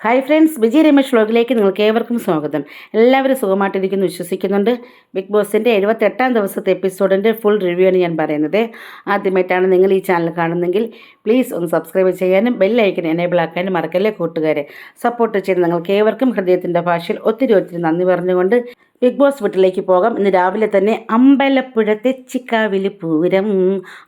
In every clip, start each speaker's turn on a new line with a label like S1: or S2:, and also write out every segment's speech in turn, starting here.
S1: Hi friends, Vijay Ramesh വ്ലോഗിലേക്ക് നിങ്ങൾക്ക് ഏവർക്കും സ്വാഗതം. എല്ലാവരും സുഖമായിട്ടിരിക്കുന്നു വിശ്വസിക്കുന്നുണ്ട്. ബിഗ് ബോസിൻ്റെ 78ാം ദിവസത്തെ എപ്പിസോഡിൻ്റെ ഫുൾ റിവ്യൂ ആണ് ഞാൻ പറയുന്നത്. ആദ്യമായിട്ടാണ് നിങ്ങൾ ഈ ചാനൽ കാണുന്നെങ്കിൽ പ്ലീസ് ഒന്ന് സബ്സ്ക്രൈബ് ചെയ്യാനും ബെല്ലൈക്കൻ എനേബിൾ ആക്കാനും മറക്കല്ലേ കൂട്ടുകാരെ. സപ്പോർട്ട് ചെയ്ത് നിങ്ങൾക്ക് ഏവർക്കും ഹൃദയത്തിൻ്റെ ഭാഷയിൽ ഒത്തിരി നന്ദി പറഞ്ഞുകൊണ്ട് ബിഗ് ബോസ് വീട്ടിലേക്ക് പോകാം. ഇന്ന് രാവിലെ തന്നെ അമ്പലപ്പുഴ തെച്ചിക്കാവിൽ പൂരം,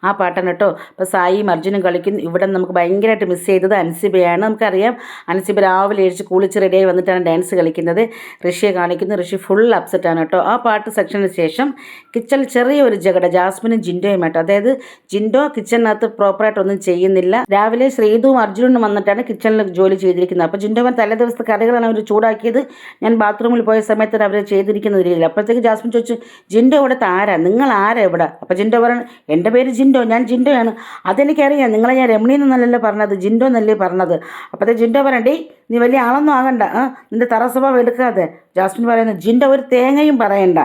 S1: ആ പാട്ടാണ് കേട്ടോ. ഇപ്പോൾ സായിയും അർജുനും കളിക്കുന്നു. ഇവിടെ നമുക്ക് ഭയങ്കരമായിട്ട് മിസ് ചെയ്തത് അൻസിബയാണ്. നമുക്കറിയാം അൻസിബ രാവിലെ എഴുതി കുളിച്ച് റെഡിയായി വന്നിട്ടാണ് ഡാൻസ് കളിക്കുന്നത്. ഋഷിയെ കാണിക്കുന്നു. ഋഷി ഫുൾ അപ്സെറ്റാണ് കേട്ടോ. ആ പാട്ട് സെക്ഷന് ശേഷം കിച്ചണിൽ ചെറിയൊരു ജഗട ജാസ്മിനും ജിൻഡോയും ആട്ടോ. അതായത് ജിൻഡോ കിച്ചണിനകത്ത് പ്രോപ്പറായിട്ടൊന്നും ചെയ്യുന്നില്ല. രാവിലെ ശ്രീതുവും അർജുനും വന്നിട്ടാണ് കിച്ചണിൽ ജോലി ചെയ്തിരിക്കുന്നത്. അപ്പോൾ ജിൻഡോവൻ തലേ ദിവസത്തെ കറികളാണ് അവർ ചൂടാക്കിയത്. ഞാൻ ബാത്റൂമിൽ പോയ സമയത്ത് അവർ ചെയ്തിരിക്കുന്ന രീതിയിൽ. അപ്പോഴത്തേക്ക് ജാസ്മിൻ ചോദിച്ചു, ജിൻഡോ ഇവിടുത്തെ ആരാ, നിങ്ങൾ ആരാ ഇവിടെ? അപ്പോൾ ജിൻഡോ പറഞ്ഞു, എൻ്റെ പേര് ജിൻഡോ, ഞാൻ ജിൻഡോയാണ്. അതെനിക്കറിയാം, നിങ്ങളെ ഞാൻ രമണി എന്നല്ലല്ലോ പറഞ്ഞത്, ജിൻഡോ എന്നല്ലേ പറഞ്ഞത്. അപ്പോഴത്തേക്ക് ജിൻഡോ പറയണ്ടേ, നീ വലിയ ആളൊന്നും ആകണ്ട, നിൻ്റെ തറ സ്വഭാവം എടുക്കാതെ. ജാസ്മിൻ പറയുന്നത്, ജിൻഡോ ഒരു തേങ്ങയും പറയണ്ട.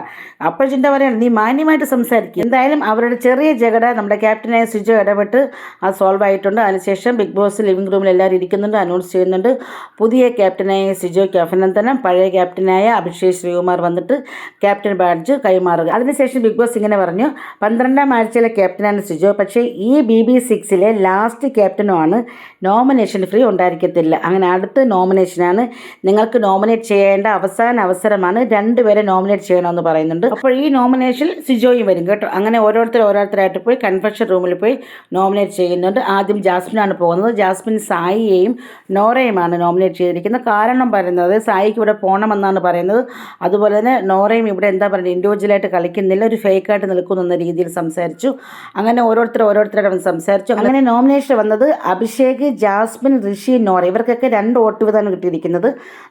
S1: അപ്പോൾ ജിൻഡോ പറയണ്ട, നീ മാന്യമായിട്ട് സംസാരിക്കും. എന്തായാലും അവരുടെ ചെറിയ ജഗട നമ്മുടെ ക്യാപ്റ്റനായ സിജോ ഇടപെട്ട് അത് സോൾവ് ആയിട്ടുണ്ട്. അതിനുശേഷം ബിഗ് ബോസ് ലിവിംഗ് റൂമിൽ എല്ലാവരും ഇരിക്കുന്നുണ്ട്, അനൗൺസ് ചെയ്യുന്നുണ്ട്. പുതിയ ക്യാപ്റ്റനായ സിജോയ്ക്ക് അഭിനന്ദനം. പഴയ ക്യാപ്റ്റനായ അഭിഷേക് ശ്രീകുമാർ വന്നിട്ട് ക്യാപ്റ്റൻ ബാഡ്ജ് കൈമാറുക. അതിനുശേഷം ബിഗ് ബോസ് ഇങ്ങനെ പറഞ്ഞു, 12ാം ആഴ്ചയിലെ ക്യാപ്റ്റനാണ് സിജോ, പക്ഷേ ഈ BB6 ലാസ്റ്റ് ക്യാപ്റ്റനുമാണ്. നോമിനേഷൻ ഫ്രീ ഉണ്ടായിരിക്കത്തില്ല. അങ്ങനെ അടുത്ത നോമിനേഷനാണ്. നിങ്ങൾക്ക് നോമിനേറ്റ് ചെയ്യേണ്ട അവസാന അവസരമാണ്. 2 പേരെ നോമിനേറ്റ് ചെയ്യണമെന്ന് പറയുന്നുണ്ട്. അപ്പോൾ ഈ നോമിനേഷൻ സിജോയും വരും കേട്ടോ. അങ്ങനെ ഓരോരുത്തരായിട്ട് പോയി കൺഫെഷൻ റൂമിൽ പോയി നോമിനേറ്റ് ചെയ്യുന്നുണ്ട്. ആദ്യം ജാസ്മിനാണ് പോകുന്നത്. ജാസ്മിൻ സായിയെയും നോറയുമാണ് നോമിനേറ്റ് ചെയ്തിരിക്കുന്നത്. കാരണം പറയുന്നത് സായിക്ക് ഇവിടെ പോകണമെന്നാണ് പറയുന്നത്. അതുപോലെ തന്നെ നോറയും ഇവിടെ എന്താ പറയുക, ഇൻഡിവിജ്വലായിട്ട് കളിക്കുന്നില്ല, ഒരു ഫേക്കായിട്ട് നിൽക്കുന്നു എന്ന രീതിയിൽ സംസാരിച്ചു. അങ്ങനെ ഓരോരുത്തരായിട്ട് സംസാരിച്ചു. അങ്ങനെ നോമിനേഷൻ വന്നത് അഭിഷേക്, ജാസ്മിൻ, ഋഷി, നോറ, ഇവർക്കൊക്കെ 2 വോട്ട് വീതമാണ് കിട്ടിയിരിക്കുന്നത്.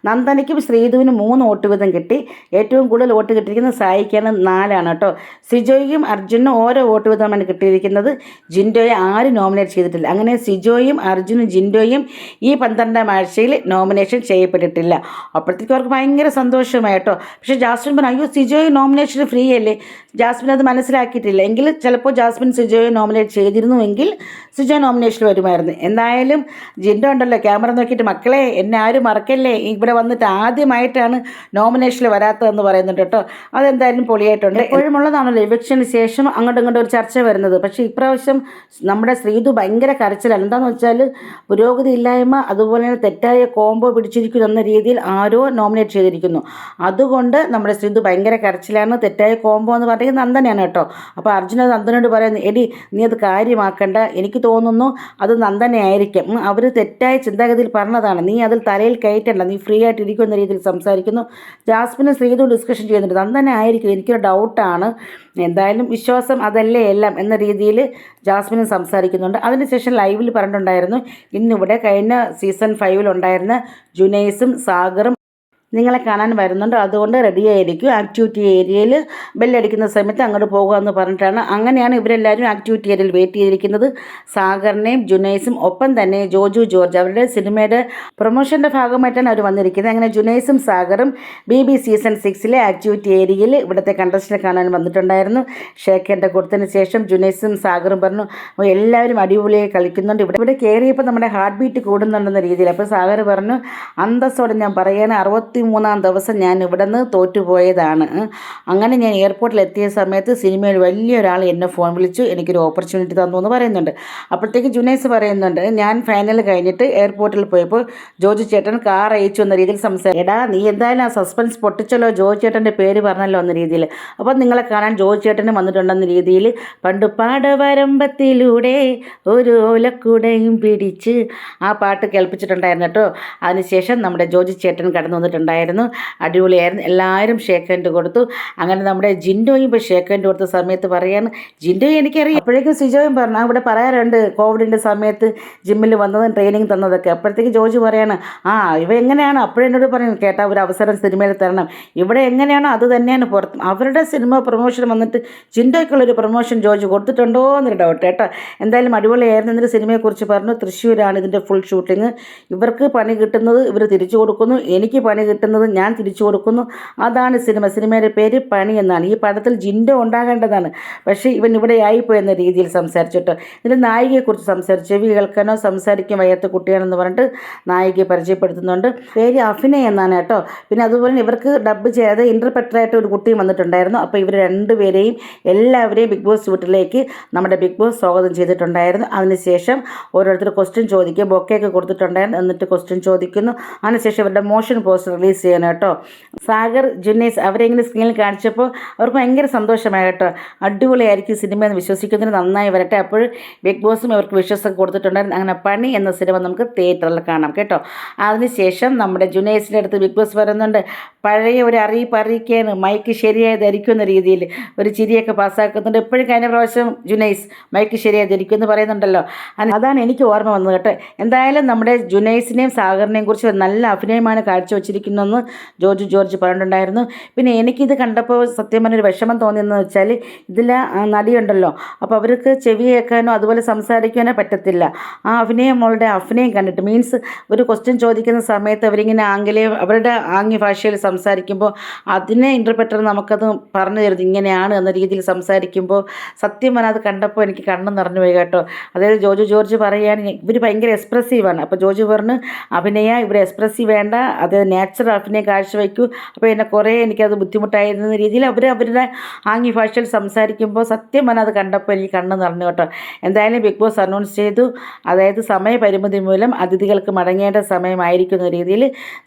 S1: നന്ദനയ്ക്കും ശ്രീധുവിനും 3 വോട്ട് വീതം കിട്ടി. ഏറ്റവും കൂടുതൽ വോട്ട് കിട്ടിയിരിക്കുന്നത് സായിക്കാണ്, 4 ആണ് കേട്ടോ. സിജോയും അർജുനും ഓരോ വോട്ട് വീതമാണ് കിട്ടിയിരിക്കുന്നത്. ജിൻഡോയെ ആരും നോമിനേറ്റ് ചെയ്തിട്ടില്ല. അങ്ങനെ സിജോയും അർജുനും ജിൻഡോയും ഈ 12ാം ആഴ്ചയിൽ നോമിനേഷൻ ചെയ്യപ്പെട്ടിട്ടില്ല. അപ്പോഴത്തേക്കും അവർക്ക് ഭയങ്കര സന്തോഷമായി കേട്ടോ. പക്ഷേ ജാസ്മിൻ പറഞ്ഞു, അയ്യോ സിജോയെ നോമിനേഷൻ ഫ്രീ അല്ലേ. ജാസ്മിൻ അത് മനസ്സിലാക്കിയിട്ടില്ല. എങ്കിൽ ചിലപ്പോൾ ജാസ്മിൻ സിജോയെ നോമിനേറ്റ് ചെയ്തിരുന്നുവെങ്കിൽ സിജോ നോമിനേഷൻ വരുമായിരുന്നു. എന്തായാലും ജിൻഡോ ഉണ്ടല്ലോ, ക്യാമറ നോക്കിയിട്ട്, മക്കളെ എന്നെ ആരും മറക്കല്ലേ, ഇവിടെ വന്നിട്ട് ആദ്യമായിട്ടാണ് നോമിനേഷനിൽ വരാത്തതെന്ന് പറയുന്നുണ്ട് കേട്ടോ. അതെന്തായാലും പൊളിയായിട്ടുണ്ട്. എപ്പോഴും ഉള്ളതാണല്ലോ എവിക്ഷന് ശേഷം അങ്ങോട്ടും ഇങ്ങോട്ടും ഒരു ചർച്ച വരുന്നത്. പക്ഷേ ഇപ്രാവശ്യം നമ്മുടെ ശ്രീതു ഭയങ്കര കരച്ചിലാണ്. എന്താണെന്ന് വെച്ചാൽ പുരോഗതി ഇല്ലായ്മ, അതുപോലെ തന്നെ തെറ്റായ കോംബോ പിടിച്ചിരിക്കുന്നു എന്ന രീതിയിൽ ആരോ നോമിനേറ്റ് ചെയ്തിരിക്കുന്നു. അതുകൊണ്ട് നമ്മുടെ ശ്രീതു ഭയങ്കര കരച്ചിലാണ്. തെറ്റായ കോംബോ എന്ന് പറഞ്ഞാൽ നന്ദനയാണ് കേട്ടോ. അപ്പോൾ അർജുന നന്ദനോട് പറയുന്നു, എടി നീ അത് കാര്യമാക്കണ്ട, എനിക്ക് തോന്നുന്നു അത് നന്ദനയായിരിക്കും, അവർ തെറ്റായ ചിന്താഗതിയിൽ പറഞ്ഞതാണ്, നീ അതിൽ തലയിൽ കയറ്റണ്ട, നീ ഫ്രീ ആയിട്ട് ഇരിക്കും എന്ന രീതിയിൽ സംസാരിക്കുന്നു. ജാസ്മിനും ശ്രീതു ഡിസ്കഷൻ ചെയ്യുന്നുണ്ട്, നന്ദന ആയിരിക്കും, എനിക്കൊരു ഡൗട്ടാണ്, എന്തായാലും വിശ്വാസം അതല്ലേ എല്ലാം എന്ന രീതിയിൽ ജാസ്മിനും സംസാരിക്കുന്നുണ്ട്. അതിനുശേഷം ലൈവിൽ പറഞ്ഞിട്ടുണ്ടായിരുന്നു, ഇന്നിവിടെ കഴിഞ്ഞ സീസൺ 5 ഉണ്ടായിരുന്ന ജുനൈസും സാഗറും നിങ്ങളെ കാണാൻ വരുന്നുണ്ട്, അതുകൊണ്ട് റെഡിയായിരിക്കും, ആക്ടിവിറ്റി ഏരിയയിൽ ബെല്ലടിക്കുന്ന സമയത്ത് അങ്ങോട്ട് പോകുക എന്ന് പറഞ്ഞിട്ടാണ്. അങ്ങനെയാണ് ഇവരെല്ലാവരും ആക്ടിവിറ്റി ഏരിയയിൽ വെയിറ്റ് ചെയ്തിരിക്കുന്നത്. സാഗറിനെയും ജുനൈസും ഒപ്പം തന്നെ ജോജു ജോർജ് അവരുടെ സിനിമയുടെ പ്രൊമോഷൻ്റെ ഭാഗമായിട്ടാണ് അവർ വന്നിരിക്കുന്നത്. അങ്ങനെ ജുനൈസും സാഗറും BB സീസൺ 6 ആക്ടിവിറ്റി ഏരിയയിൽ ഇവിടുത്തെ കണ്ടസ്റ്റൻറ്റ് കാണാൻ വന്നിട്ടുണ്ടായിരുന്നു. ഷേഖൻ്റെ കൊടുത്തതിന് ശേഷം ജുനൈസും സാഗറും പറഞ്ഞു, എല്ലാവരും അടിപൊളിയായി കളിക്കുന്നുണ്ട്, ഇവിടെ കയറിയപ്പോൾ നമ്മുടെ ഹാർട്ട് ബീറ്റ് കൂടുന്നുണ്ടെന്ന രീതിയിൽ. അപ്പോൾ സാഗർ പറഞ്ഞു, അന്തസ്സോടെ ഞാൻ പറയുകയാണ്, 63ാം ദിവസം ഞാൻ ഇവിടെ നിന്ന് തോറ്റുപോയതാണ്. അങ്ങനെ ഞാൻ എയർപോർട്ടിൽ എത്തിയ സമയത്ത് സിനിമയിൽ വലിയൊരാൾ എന്നെ ഫോൺ വിളിച്ചു, എനിക്കൊരു ഓപ്പർച്യൂണിറ്റി തന്നു എന്ന് പറയുന്നുണ്ട്. അപ്പോഴത്തേക്ക് ജുനൈസ് പറയുന്നുണ്ട്, ഞാൻ ഫൈനൽ കഴിഞ്ഞിട്ട് എയർപോർട്ടിൽ പോയപ്പോൾ ജോജു ചേട്ടൻ കാർ അയച്ചു എന്ന രീതിയിൽ സംസാരിക്കും. എടാ നീ എന്തായാലും ആ സസ്പെൻസ് പൊട്ടിച്ചല്ലോ, ജോജു ചേട്ടൻ്റെ പേര് പറഞ്ഞല്ലോ എന്ന രീതിയിൽ. അപ്പോൾ നിങ്ങളെ കാണാൻ ജോജു ചേട്ടനും വന്നിട്ടുണ്ടെന്ന രീതിയിൽ, പണ്ട് പാടവരമ്പത്തിലൂടെ ഒരു ഓലക്കുടയും പിടിച്ച്, ആ പാട്ട് കേൾപ്പിച്ചിട്ടുണ്ടായിരുന്നു കേട്ടോ. അതിനുശേഷം നമ്മുടെ ജോജു ചേട്ടൻ കടന്നു വന്നിട്ടുണ്ടായിരുന്നു. അടിപൊളിയായിരുന്നു. എല്ലാവരും ഷേക്ക് ഹാൻഡ് കൊടുത്തു. അങ്ങനെ നമ്മുടെ ജിൻഡോയും ഇപ്പോൾ ഷേക്ക് ഹാൻഡ് കൊടുത്ത സമയത്ത് പറയാണ്, ജിൻഡോ എനിക്കറിയാം. അപ്പോഴേക്കും സിജോയും പറഞ്ഞു, ഇവിടെ പറയാറുണ്ട് കോവിഡിൻ്റെ സമയത്ത് ജിമ്മിൽ വന്നതും ട്രെയിനിങ് തന്നതൊക്കെ. അപ്പോഴത്തേക്ക് ജോജു പറയാണ്, ഇവ എങ്ങനെയാണ്, അപ്പോഴെന്നോട് പറയും, കേട്ടാ ഒരു അവസരം സിനിമയിൽ തരണം, ഇവിടെ എങ്ങനെയാണോ അത് തന്നെയാണ് പുറത്ത്. അവരുടെ സിനിമ പ്രൊമോഷൻ വന്നിട്ട് ജിൻഡോയ്ക്കുള്ളൊരു പ്രൊമോഷൻ ജോജു കൊടുത്തിട്ടുണ്ടോ എന്നൊരു ഡൗട്ട് കേട്ടോ. എന്തായാലും അടിപൊളിയായിരുന്നു. എന്നൊരു സിനിമയെക്കുറിച്ച് പറഞ്ഞു, തൃശ്ശൂരാണ് ഇതിൻ്റെ ഫുൾ ഷൂട്ടിങ്, ഇവർക്ക് പണി കിട്ടുന്നത് ഇവർ തിരിച്ചു കൊടുക്കുന്നു, എനിക്ക് പണി കിട്ടുന്നത് ഞാൻ തിരിച്ചു കൊടുക്കുന്നു. അതാണ് സിനിമയുടെ പേര് പണി എന്നാണ്. ഈ പടത്തിൽ ജിൻഡോ ഉണ്ടാകേണ്ടതാണ്, പക്ഷേ ഇവൻ ഇവിടെ ആയിപ്പോയി എന്ന രീതിയിൽ സംസാരിച്ചിട്ടോ. ഇതിൽ നായികയെക്കുറിച്ച് സംസാരിച്ചു. ചെവി കേൾക്കാനോ സംസാരിക്കാൻ വയ്യാത്ത കുട്ടിയാണെന്ന് പറഞ്ഞിട്ട് നായികയെ പരിചയപ്പെടുത്തുന്നുണ്ട്. പേര് അഭിനയ എന്നാണ് കേട്ടോ. പിന്നെ അതുപോലെ ഇവർക്ക് ഡബ് ചെയ്യാതെ ഇൻ്റർപ്രറ്ററായിട്ട് ഒരു കുട്ടിയും വന്നിട്ടുണ്ടായിരുന്നു. അപ്പോൾ ഇവർ രണ്ടുപേരെയും എല്ലാവരെയും ബിഗ് ബോസ് വീട്ടിലേക്ക് നമ്മുടെ ബിഗ് ബോസ് സ്വാഗതം ചെയ്തിട്ടുണ്ടായിരുന്നു. അതിനുശേഷം ഓരോരുത്തർ ക്വസ്റ്റ്യൻ ചോദിക്കുക, ബൊക്കെയൊക്കെ കൊടുത്തിട്ടുണ്ടായിരുന്നു. എന്നിട്ട് ക്വസ്റ്റ്യൻ ചോദിക്കുന്നു. അതിനുശേഷം ഇവരുടെ മോഷൻ പോസ്റ്റർ റിലീസ് ചെയ്യണം കേട്ടോ. സാഗർ, ജുനൈസ് അവരെങ്ങനെ സ്ക്രീനിൽ കാണിച്ചപ്പോൾ അവർക്ക് ഭയങ്കര സന്തോഷമായി കേട്ടോ. അടിപൊളിയായിരിക്കും സിനിമ എന്ന് വിശ്വസിക്കുന്നതിന് നന്നായി വരട്ടെ. അപ്പോൾ ബിഗ് ബോസും അവർക്ക് വിശ്വാസം കൊടുത്തിട്ടുണ്ടായിരുന്നു. അങ്ങനെ പണി എന്ന സിനിമ നമുക്ക് തിയേറ്ററിൽ കാണാം കേട്ടോ. അതിനുശേഷം നമ്മുടെ ജുനൈസിൻ്റെ അടുത്ത് ബിഗ് ബോസ് പറയുന്നുണ്ട്, പഴയ ഒരു അറിയിപ്പ് അറിയിക്കുകയാണ്, മൈക്ക് ശരിയായി ധരിക്കുന്ന രീതിയിൽ ഒരു ചിരിയൊക്കെ പാസ്സാക്കുന്നുണ്ട്. എപ്പോഴും കഴിഞ്ഞ പ്രാവശ്യം ജുനൈസ് മൈക്ക് ശരിയായി ധരിക്കും എന്ന് പറയുന്നുണ്ടല്ലോ. അതാണ് എനിക്ക് ഓർമ്മ വന്നത് കേട്ടോ. എന്തായാലും നമ്മുടെ ജുനൈസിനെയും സാഗറിനെയും കുറിച്ച് നല്ല അഭിനയമാണ് കാഴ്ചവെച്ചിരിക്കുന്നതെന്ന് ജോർജ് പറഞ്ഞിട്ടുണ്ടായിരുന്നു. പിന്നെ എനിക്കിത് കണ്ടപ്പോൾ സത്യം പറഞ്ഞൊരു വിഷമം തോന്നിയെന്ന് വെച്ചാൽ ഇതിൽ നടിയുണ്ടല്ലോ, അപ്പോൾ അവർക്ക് ചെവി കേൾക്കാനോ അതുപോലെ സംസാരിക്കാനോ പറ്റത്തില്ല. ആ മോളുടെ അഭിനയം കണ്ടിട്ട് മീൻസ് ഒരു ക്വസ്റ്റ്യൻ ചോദിക്കുന്ന സമയത്ത് അവരിങ്ങനെ അവരുടെ ആംഗ്യ ഭാഷയിൽ സംസാരിക്കുമ്പോൾ അതിനെ ഇൻ്റർപ്രറ്റർ നമുക്കത് പറഞ്ഞു തരുന്നത് ഇങ്ങനെയാണ് എന്ന രീതിയിൽ സംസാരിക്കുമ്പോൾ സത്യം പറഞ്ഞാൽ അത് കണ്ടപ്പോൾ എനിക്ക് കണ്ണ് നിറഞ്ഞു പോയി കേട്ടോ. അതായത് ജോർജ് പറയാൻ ഇവർ ഭയങ്കര എക്സ്പ്രസീവാണ്. അപ്പോൾ ജോർജ് പറഞ്ഞ് ഇവർ എക്സ്പ്രസീവ് വേണ്ട, അത് നാച്ചുറൽ അഭിനയം കാഴ്ചവെക്കൂ. അപ്പോൾ എനിക്കത് ബുദ്ധിമുട്ടായിരുന്ന രീതിയിൽ അവരുടെ ആംഗ്യ ഭാഷയിൽ സംസാരിക്കുമ്പോൾ സത്യം പറഞ്ഞാൽ അത് കണ്ടപ്പോൾ എനിക്ക് കണ്ണ് നിറഞ്ഞു കേട്ടോ. എന്തായാലും ബിഗ് ബോസ് അനൗൺസ് ചെയ്തു, അതായത് സമയപരിമിതി മൂലം അതിഥികൾക്ക് മടങ്ങേണ്ട സമയമായിരിക്കുന്ന രീതിയിൽ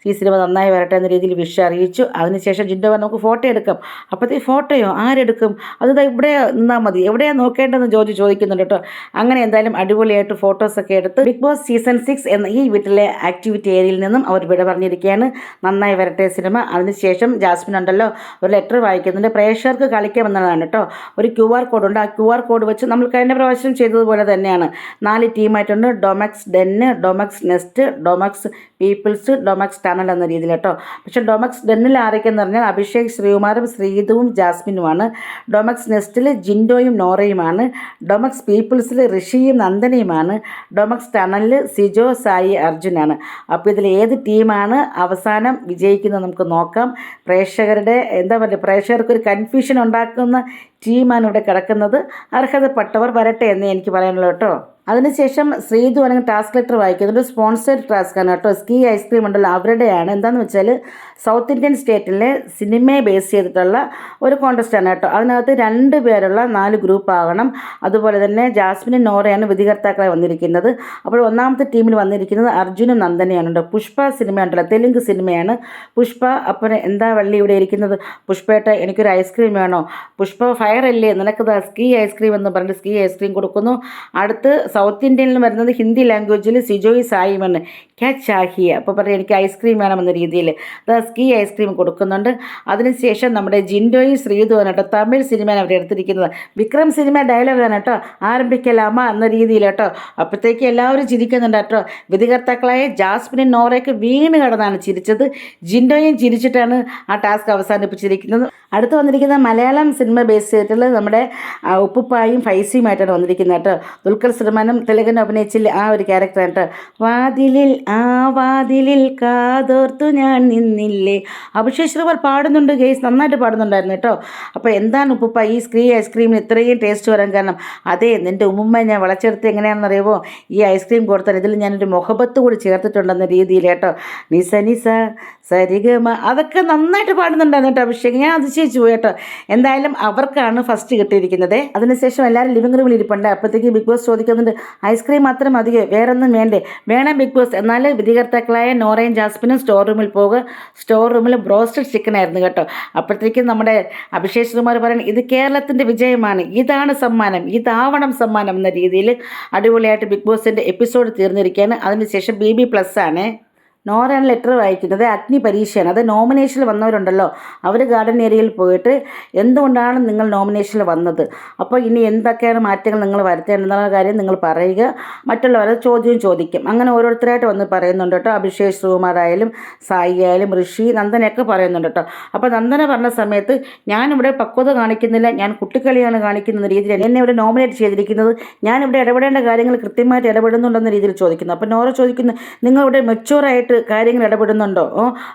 S1: ഈ സിനിമ നന്നായി വരട്ടെ എന്ന രീതിയിൽ വിഷ് അറിയിച്ചു. അതിനുശേഷം ജിൻഡോ നമുക്ക് ഫോട്ടോ എടുക്കാം. അപ്പോഴത്തെ ഫോട്ടോയോ ആരെടുക്കും, അത് ഇവിടെ നിന്നാൽ മതി, എവിടെയാണ് നോക്കേണ്ടതെന്ന് ജോർജ് ചോദിക്കുന്നുണ്ട് കേട്ടോ. അങ്ങനെ എന്തായാലും അടിപൊളിയായിട്ട് ഫോട്ടോസൊക്കെ എടുത്ത് ബിഗ് ബോസ് സീസൺ 6 എന്ന ഈ വീട്ടിലെ ആക്ടിവിറ്റി ഏരിയയിൽ നിന്നും അവർ വിട പറഞ്ഞിരിക്കുകയാണ്. നന്നായി വരട്ടെ സിനിമ. അതിനുശേഷം ജാസ്മിൻ ഉണ്ടല്ലോ ഒരു ലെറ്റർ വായിക്കുന്നുണ്ട്. പ്രേക്ഷകർക്ക് കളിക്കാമെന്നതാണ് കേട്ടോ. ഒരു QR കോഡ് ഉണ്ട്. ആ QR കോഡ് വെച്ച് നമ്മൾ കഴിഞ്ഞ പ്രാവശ്യം ചെയ്തതുപോലെ തന്നെയാണ് 4 ടീമായിട്ടുണ്ട്. ഡൊമക്സ് ഡെന്ന്, ഡൊമക്സ് നെസ്റ്റ്, ഡൊമക്സ് പീപ്പിൾസ്, ഡൊമക്സ് ടണൽ എന്ന രീതിയിൽ കേട്ടോ. പക്ഷേ ഡൊമക്സ് ഡെന്നിൽ ആരൊക്കെയെന്ന് പറഞ്ഞാൽ അഭിഷേക്, ശ്രീകുമാറും ശ്രീതുവും ജാസ്മിനുമാണ്. ഡൊമക്സ് നെസ്റ്റിൽ ജിൻഡോയും നോറയുമാണ്. ഡൊമക്സ് പീപ്പിൾസിൽ ഋഷിയും നന്ദനയുമാണ്. ഡൊമക്സ് ടണലിൽ സിജോ, സായി, അർജുനാണ്. അപ്പോൾ ഇതിൽ ഏത് ടീമാണ് അവസാനം വിജയിക്കുന്നത് നമുക്ക് നോക്കാം. പ്രേക്ഷകർക്കൊരു കൺഫ്യൂഷൻ ഉണ്ടാക്കുന്ന ടീമാണ് ഇവിടെ കിടക്കുന്നത്. അർഹതപ്പെട്ടവർ വരട്ടെ എന്ന് എനിക്ക് പറയാനുള്ളൂ കേട്ടോ. അതിനുശേഷം ശ്രീതു അല്ലെങ്കിൽ ടാസ്ക് ലെറ്റർ വായിക്കുന്നുണ്ട്. സ്പോൺസേഡ് ടാസ്ക്കാണ് കേട്ടോ. സ്കീ ഐസ്ക്രീം ഉണ്ടല്ലോ അവരുടെയാണ്. എന്താണെന്ന് വെച്ചാൽ സൗത്ത് ഇന്ത്യൻ സ്റ്റേറ്റിലെ സിനിമയെ ബേസ് ചെയ്തിട്ടുള്ള ഒരു കോൺടെസ്റ്റാണ് കേട്ടോ. അതിനകത്ത് 2 പേരുള്ള 4 ഗ്രൂപ്പ് ആകണം. അതുപോലെ തന്നെ ജാസ്മിനും നോറയാണ് വിധികർത്താക്കളായി വന്നിരിക്കുന്നത്. അപ്പോൾ ഒന്നാമത്തെ ടീമിൽ വന്നിരിക്കുന്നത് അർജുനും നന്ദനയാണ്. പുഷ്പ സിനിമ ഉണ്ടല്ലോ, തെലുങ്ക് സിനിമയാണ് പുഷ്പ. അപ്പോൾ എന്താ വള്ളി ഇവിടെ ഇരിക്കുന്നത്, പുഷ്പേട്ട എനിക്കൊരു ഐസ്ക്രീം വേണോ, പുഷ്പ ഫയർ അല്ലേ, നിനക്ക് സ്കീ ഐസ്ക്രീം എന്ന് പറഞ്ഞിട്ട് സ്കീ ഐസ്ക്രീം കൊടുക്കുന്നു. അടുത്ത് സൗത്ത് ഇന്ത്യയിൽ വരുന്നത് ഹിന്ദി ലാംഗ്വേജിൽ സിജോയ് സായിമാണ് ക്യാ ചാഹിയ. അപ്പോൾ പറയും എനിക്ക് ഐസ്ക്രീം വേണമെന്ന രീതിയിൽ സ്കീ ഐസ്ക്രീം കൊടുക്കുന്നുണ്ട്. അതിനുശേഷം നമ്മുടെ ജിൻഡോയും ശ്രീതുവാണ് കേട്ടോ. തമിഴ് സിനിമയാണ് അവർ എടുത്തിരിക്കുന്നത്. വിക്രം സിനിമ ഡയലോഗാണ് കേട്ടോ, ആരംഭിക്കലാമ എന്ന രീതിയിൽ കേട്ടോ. അപ്പോഴത്തേക്ക് എല്ലാവരും ചിരിക്കുന്നുണ്ട് കേട്ടോ. വിധികർത്താക്കളായ ജാസ്മിനും നോറയ്ക്ക് വീണ് കിടന്നാണ് ചിരിച്ചത്. ജിൻഡോയും ചിരിച്ചിട്ടാണ് ആ ടാസ്ക് അവസാനിപ്പിച്ചിരിക്കുന്നത്. അടുത്ത് വന്നിരിക്കുന്ന മലയാളം സിനിമ ബേസ് ചെയ്തിട്ടുള്ള നമ്മുടെ ഉപ്പുപ്പായും ഫൈസിയുമായിട്ടാണ് വന്നിരിക്കുന്നത് കേട്ടോ. ദുൽഖർ സൽമാനും തെലുഗിനും അഭിനയിച്ചില്ല ആ ഒരു ക്യാരക്ടറാണ് കേട്ടോ. വാതിലിൽ കാതോർത്തു ഞാൻ നിന്നില്ലേ. അഭിഷേക് ശ്രീവർ പാടുന്നുണ്ട് ഗെയ്സ്, നന്നായിട്ട് പാടുന്നുണ്ടായിരുന്നു കേട്ടോ. അപ്പോൾ എന്താണ് ഉപ്പുപ്പ ഈ ഐസ്ക്രീമിന് ഇത്രയും ടേസ്റ്റ് വരാൻ കാരണം? അതെ, നിൻ്റെ ഉമ്മുമ്മ ഞാൻ വളച്ചെടുത്ത് എങ്ങനെയാണെന്ന് അറിയുമോ, ഈ ഐസ്ക്രീം കൊടുത്താൽ ഇതിൽ ഞാനൊരു മുഹബത്ത് കൂടി ചേർത്തിട്ടുണ്ടെന്ന രീതിയിൽ കേട്ടോ. നിസ സരിഗമ അതൊക്കെ നന്നായിട്ട് പാടുന്നുണ്ടായിരുന്നു കേട്ടോ അഭിഷേക്. ഞാൻ അതിശയിച്ചു പോയി കേട്ടോ. എന്തായാലും അവർക്കാണ് ഫസ്റ്റ് കിട്ടിയിരിക്കുന്നത്. അതിനുശേഷം എല്ലാവരും ലിവിംഗ് റൂമിൽ ഇരിപ്പുണ്ട്. അപ്പോഴത്തേക്ക് ബിഗ് ബോസ് ചോദിക്കുന്നുണ്ട്, ഐസ്ക്രീം മാത്രം മതിയോ, വേറൊന്നും വേണം ബിഗ് ബോസ്. എന്നാൽ വിധികർത്താക്കളായ നോറയും ജാസ്മിനും സ്റ്റോർ റൂമിൽ പോകുക. സ്റ്റോർ റൂമിൽ ബ്രോസ്റ്റഡ് ചിക്കൻ ആയിരുന്നു കേട്ടോ. അപ്പോഴത്തേക്കും നമ്മുടെ അഭിഷേക് ശ്രീകുമാർ പറയുന്നത് ഇത് കേരളത്തിൻ്റെ വിജയമാണ്, ഇതാണ് സമ്മാനം, ഇതാവണം സമ്മാനം എന്ന രീതിയിൽ അടിപൊളിയായിട്ട് ബിഗ് ബോസിൻ്റെ എപ്പിസോഡ് തീർന്നിരിക്കുകയാണ്. അതിനുശേഷം BB+ ആണ്. നോറയാണ് ലെറ്റർ വായിക്കുന്നത്. അഗ്നി പരീക്ഷയാണ്. അത് നോമിനേഷനിൽ വന്നവരുണ്ടല്ലോ അവർ ഗാർഡൻ ഏരിയയിൽ പോയിട്ട് എന്തുകൊണ്ടാണ് നിങ്ങൾ നോമിനേഷനിൽ വന്നത്, അപ്പോൾ ഇനി എന്തൊക്കെയാണ് മാറ്റങ്ങൾ നിങ്ങൾ വരുത്തേണ്ടെന്നുള്ള കാര്യം നിങ്ങൾ പറയുക, മറ്റുള്ളവരെ ചോദ്യം ചോദിക്കും. അങ്ങനെ ഓരോരുത്തരായിട്ട് വന്ന് പറയുന്നുണ്ട് കേട്ടോ. അഭിഷേക് ശ്രീകുമാർ ആയാലും സായി ആയാലും ഋഷി നന്ദനയൊക്കെ പറയുന്നുണ്ട് കേട്ടോ. അപ്പോൾ നന്ദന പറഞ്ഞ സമയത്ത് ഞാനിവിടെ പക്വത കാണിക്കുന്നില്ല, ഞാൻ കുട്ടിക്കളിയാണ് കാണിക്കുന്ന രീതിയിൽ എന്നെ ഇവിടെ നോമിനേറ്റ് ചെയ്തിരിക്കുന്നത്, ഞാനിവിടെ ഇടപെടേണ്ട കാര്യങ്ങൾ കൃത്യമായിട്ട് ഇടപെടുന്നുണ്ടെന്ന രീതിയിൽ ചോദിക്കുന്നു. അപ്പോൾ നോറ ചോദിക്കുന്നു, നിങ്ങളിവിടെ മെച്ചൂറായിട്ട് ആയിട്ട് കാര്യങ്ങൾ ഇടപെടുന്നുണ്ടോ?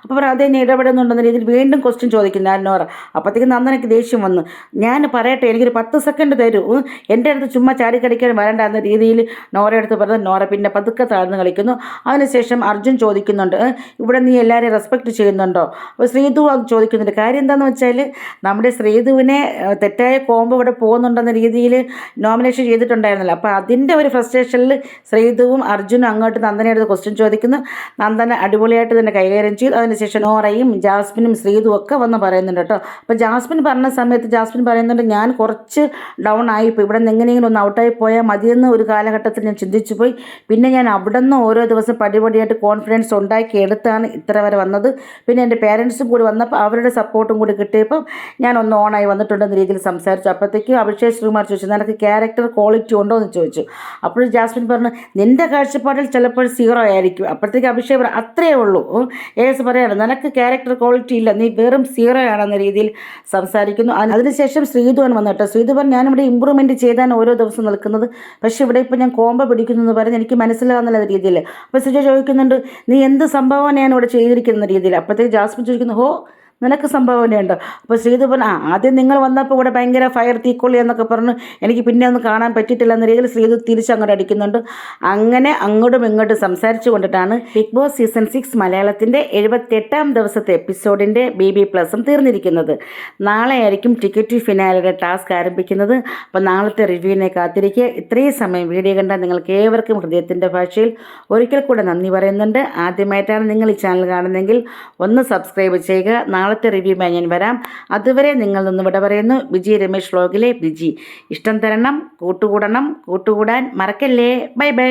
S1: അപ്പോൾ പറയും അതേ ഞാൻ ഇടപെടുന്നുണ്ടെന്ന രീതിയിൽ വീണ്ടും ക്വസ്റ്റ്യൻ ചോദിക്കും ഞാൻ നോറ. അപ്പോഴത്തേക്ക് നന്ദനയ്ക്ക് ദേഷ്യം വന്നു. ഞാൻ പറയട്ടെ, എനിക്കൊരു 10 സെക്കൻഡ് തരൂ, എൻ്റെ അടുത്ത് ചുമ്മാ ചാടിക്കടിക്കാൻ വരണ്ട എന്ന രീതിയിൽ നോറയെടുത്ത് പറഞ്ഞ് നോറ പിന്നെ പതുക്കെ താഴ്ന്ന് കളിക്കുന്നു. അതിനുശേഷം അർജുൻ ചോദിക്കുന്നുണ്ട്, ഇവിടെ നീ എല്ലാവരെയും റെസ്പെക്റ്റ് ചെയ്യുന്നുണ്ടോ? അപ്പോൾ ശ്രീധു അത് ചോദിക്കുന്നുണ്ട്. കാര്യം എന്താണെന്ന് വെച്ചാൽ നമ്മുടെ ശ്രീധുവിനെ തെറ്റായ കോംബോ ഇവിടെ പോകുന്നുണ്ടെന്ന രീതിയിൽ നോമിനേഷൻ ചെയ്തിട്ടുണ്ടായിരുന്നല്ലോ. അപ്പോൾ അതിൻ്റെ ഒരു ഫ്രസ്ട്രേഷനിൽ ശ്രീധുവും അർജുനും അങ്ങോട്ട് നന്ദനെ അടുത്ത് ക്വസ്റ്റ്യൻ ചോദിക്കുന്നു. നന്ദന അടിപൊളിയായിട്ട് തന്നെ കൈകാര്യം ചെയ്തു. അതിനുശേഷം നോറയും ജാസ്മിനും ശ്രീധുവും ഒക്കെ വന്ന് പറയുന്നുണ്ട് കേട്ടോ. അപ്പോൾ ജാസ്മിൻ പറഞ്ഞ സമയത്ത് ജാസ്മിൻ പറയുന്നുണ്ട്, ഞാൻ കുറച്ച് ഡൗൺ ആയിപ്പോയി, ഇവിടെ നിന്ന് എങ്ങനെയെങ്കിലും ഒന്ന് ഔട്ടായി പോയാൽ മതിയെന്ന് ഒരു കാലഘട്ടത്തിൽ ഞാൻ ചിന്തിച്ചു പോയി. പിന്നെ ഞാൻ അവിടെ നിന്ന് ഓരോ ദിവസം പടിപടിയായിട്ട് കോൺഫിഡൻസ് ഉണ്ടാക്കി എടുത്താണ് ഇത്ര വരെ വന്നത്. പിന്നെ എൻ്റെ പേരൻസും കൂടി വന്നപ്പോൾ അവരുടെ സപ്പോർട്ടും കൂടി കിട്ടിയപ്പോൾ ഞാൻ ഒന്ന് ഓണായി വന്നിട്ടുണ്ടെന്ന രീതിയിൽ സംസാരിച്ചു. അപ്പോഴത്തേക്കും അഭിഷേക് ശ്രീകുമാർ ചോദിച്ചു, നിനക്ക് ക്യാരക്ടർ ക്വാളിറ്റി ഉണ്ടോ എന്ന് ചോദിച്ചു. അപ്പോൾ ജാസ്മിൻ പറഞ്ഞു, നിൻ്റെ കാഴ്ചപ്പാടിൽ ചിലപ്പോൾ 0 ആയിരിക്കും. അപ്പോഴത്തേക്ക് അഭിഷേക് പറഞ്ഞു, അത്രയേ ഉള്ളൂ. ഏസ് പറയാണ്, നിനക്ക് ക്യാരക്ടർ ക്വാളിറ്റി ഇല്ല, നീ വെറും 0 ആണെന്ന രീതിയിൽ സംസാരിക്കുന്നു. അതിനുശേഷം ശ്രീധുവൻ വന്നു കേട്ടോ. ശ്രീധു പറഞ്ഞു, ഞാനിവിടെ ഇമ്പ്രൂവ്മെൻറ്റ് ചെയ്താണ് ഓരോ ദിവസം നിൽക്കുന്നത്, പക്ഷേ ഇവിടെ ഇപ്പോൾ ഞാൻ കോംബോ പിടിക്കുന്നു എന്ന് പറഞ്ഞ് എനിക്ക് മനസ്സിലാകുന്നില്ല രീതിയിൽ. അപ്പോൾ ശ്രീജ ചോദിക്കുന്നുണ്ട്, നീ എന്ത് സംഭവമാണ് ഇവിടെ ചെയ്തിരിക്കുന്ന രീതിയിൽ. അപ്പോഴത്തേക്ക് ജാസ്മിൻ ചോദിക്കുന്നു, ഹോ നിനക്ക് സംഭാവനയുണ്ടോ? അപ്പോൾ ശ്രീധു പറഞ്ഞു, ആദ്യം നിങ്ങൾ വന്നപ്പോൾ ഇവിടെ ഭയങ്കര ഫയർ തീക്കൊള്ളി എന്നൊക്കെ പറഞ്ഞു, എനിക്ക് പിന്നെ ഒന്നും കാണാൻ പറ്റിയിട്ടില്ല എന്ന രീതിയിൽ ശ്രീധു തിരിച്ചങ്ങോട്ട് അടിക്കുന്നുണ്ട്. അങ്ങനെ അങ്ങോട്ടും ഇങ്ങോട്ടും സംസാരിച്ചു കൊണ്ടിട്ടാണ് ബിഗ് ബോസ് സീസൺ 6 മലയാളത്തിൻ്റെ 78ാം ദിവസത്തെ എപ്പിസോഡിൻ്റെ BB+ തീർന്നിരിക്കുന്നത്. നാളെ ആയിരിക്കും ടിക്കറ്റ് ഫിനാലയുടെ ടാസ്ക് ആരംഭിക്കുന്നത്. അപ്പോൾ നാളത്തെ റിവ്യൂവിനെ കാത്തിരിക്കുക. ഇത്രയും സമയം വീഡിയോ കണ്ട നിങ്ങൾക്ക് ഏവർക്കും ഹൃദയത്തിൻ്റെ ഭാഷയിൽ ഒരിക്കൽ കൂടെ നന്ദി പറയുന്നുണ്ട്. ആദ്യമായിട്ടാണ് നിങ്ങൾ ഈ ചാനൽ കാണുന്നതെങ്കിൽ ഒന്ന് സബ്സ്ക്രൈബ് ചെയ്യുക. നാളത്തെ റിവ്യൂമായി ഞാൻ വരാം. അതുവരെ നിങ്ങൾ നിന്ന് വിട പറയുന്നു. ബിജി രമേശ് വ്ലോഗിലെ ബിജി. ഇഷ്ടം തരണം, കൂട്ടുകൂടാൻ മറക്കല്ലേ. Bye bye.